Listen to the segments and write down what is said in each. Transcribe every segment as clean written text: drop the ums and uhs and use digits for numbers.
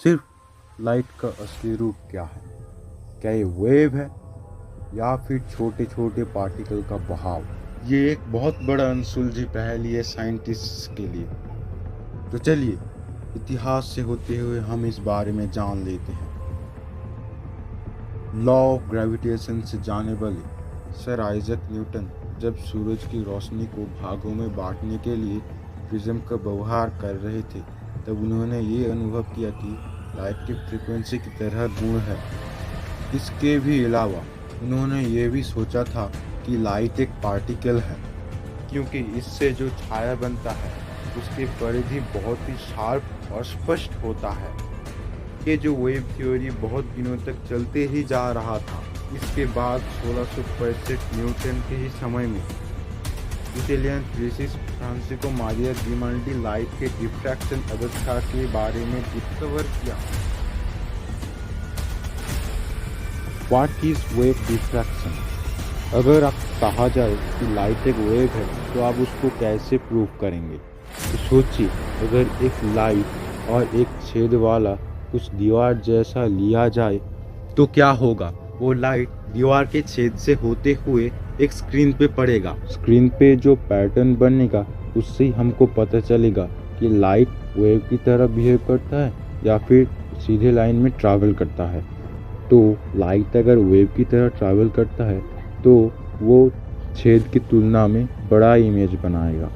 सिर्फ लाइट का असली रूप क्या है? क्या ये वेव है या फिर छोटे छोटे पार्टिकल का बहाव? ये एक बहुत बड़ा अनसुलझी पहेली है साइंटिस्ट्स के लिए। तो चलिए इतिहास से होते हुए हम इस बारे में जान लेते हैं। लॉ ऑफ ग्रेविटेशन से जाने वाले सर आइजक न्यूटन जब सूरज की रोशनी को भागों में बांटने के लिए प्रिज्म का व्यवहार कर रहे थे, तब उन्होंने ये अनुभव किया कि लाइट की फ्रीक्वेंसी की तरह गुण है। इसके भी अलावा उन्होंने ये भी सोचा था कि लाइट एक पार्टिकल है, क्योंकि इससे जो छाया बनता है उसकी परिधि बहुत ही शार्प और स्पष्ट होता है। ये जो वेव थ्योरी बहुत दिनों तक चलते ही जा रहा था। इसके बाद 1665 न्यूटन के ही समय में इटालियन फिजिसिस्ट फ्रांसिस्को मारिया डिमांडी लाइट के डिफ्रैक्शन अवस्था के बारे में डिस्कवर किया। What is wave diffraction? अगर आप कहा जाए कि लाइट एक वेव है तो आप उसको कैसे प्रूव करेंगे? तो सोचिए, अगर एक लाइट और एक छेद वाला कुछ दीवार जैसा लिया जाए तो क्या होगा? वो लाइट दीवार के छेद से होते हुए एक स्क्रीन पे पड़ेगा। स्क्रीन पे जो पैटर्न बनेगा उससे हमको पता चलेगा कि लाइट वेव की तरह बिहेव करता है या फिर सीधे लाइन में ट्रैवल करता है। तो लाइट अगर वेव की तरह ट्रैवल करता है तो वो छेद की तुलना में बड़ा इमेज बनाएगा।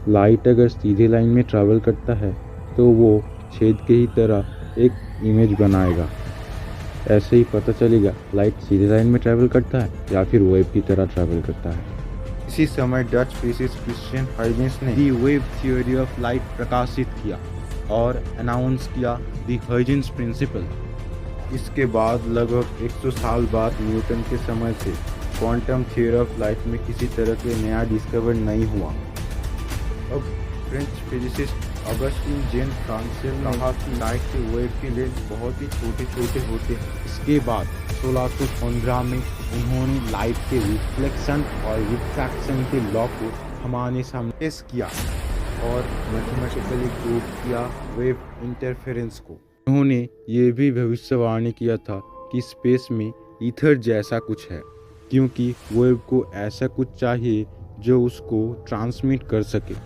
लाइट अगर सीधे लाइन में ट्रैवल करता है तो वो छेद के ही तरह एक इमेज बनाएगा। ऐसे ही पता चलेगा लाइट सीधे लाइन में ट्रैवल करता है या फिर वेव की तरह ट्रैवल करता है। इसी समय डच फिजिसिस्ट क्रिश्चियन हाइजेंस ने दी वेव थ्योरी ऑफ लाइट प्रकाशित किया और अनाउंस किया दी हाइजेंस प्रिंसिपल। इसके बाद लगभग 100 साल बाद न्यूटन के समय से क्वांटम थ्योरी ऑफ लाइट में किसी तरह के नया डिस्कवर नहीं हुआ। अब फ्रेंच फिजिसिस्ट ऑगस्टीन जेन फ्रांसेल ने कहा कि लाइट के वेव की लेंथ बहुत ही छोटे छोटे होते हैं। इसके बाद 1615 में उन्होंने लाइट के रिफ्लेक्शन और रिफ्रैक्शन के लॉ को हमारे सामने पेश किया और मैथमेटिकली प्रूव किया वेव इंटरफेरेंस को। उन्होंने ये भी भविष्यवाणी किया था कि स्पेस में ईथर जैसा कुछ है, क्योंकि वेव को ऐसा कुछ चाहिए जो उसको ट्रांसमिट कर सके।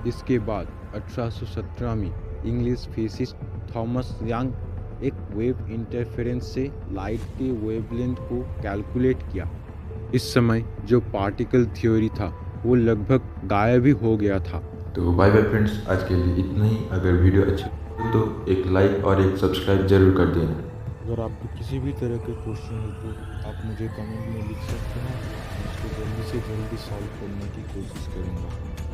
इसके बाद 1817 में इंग्लिश फिजिसिस्ट थॉमस यंग एक वेव इंटरफेरेंस से लाइट के वेवलेंथ को कैलकुलेट किया। इस समय जो पार्टिकल थ्योरी था वो लगभग गायब ही हो गया था। तो बाय बाय फ्रेंड्स, आज के लिए इतना ही। अगर वीडियो अच्छी लगी तो एक लाइक और एक सब्सक्राइब जरूर कर देना। अगर आपको किसी भी तरह के क्वेश्चन हो तो आप मुझे कमेंट में लिख सकते हैं। मैं उसको जल्दी से जल्दी सॉल्व करने की कोशिश करूँगा।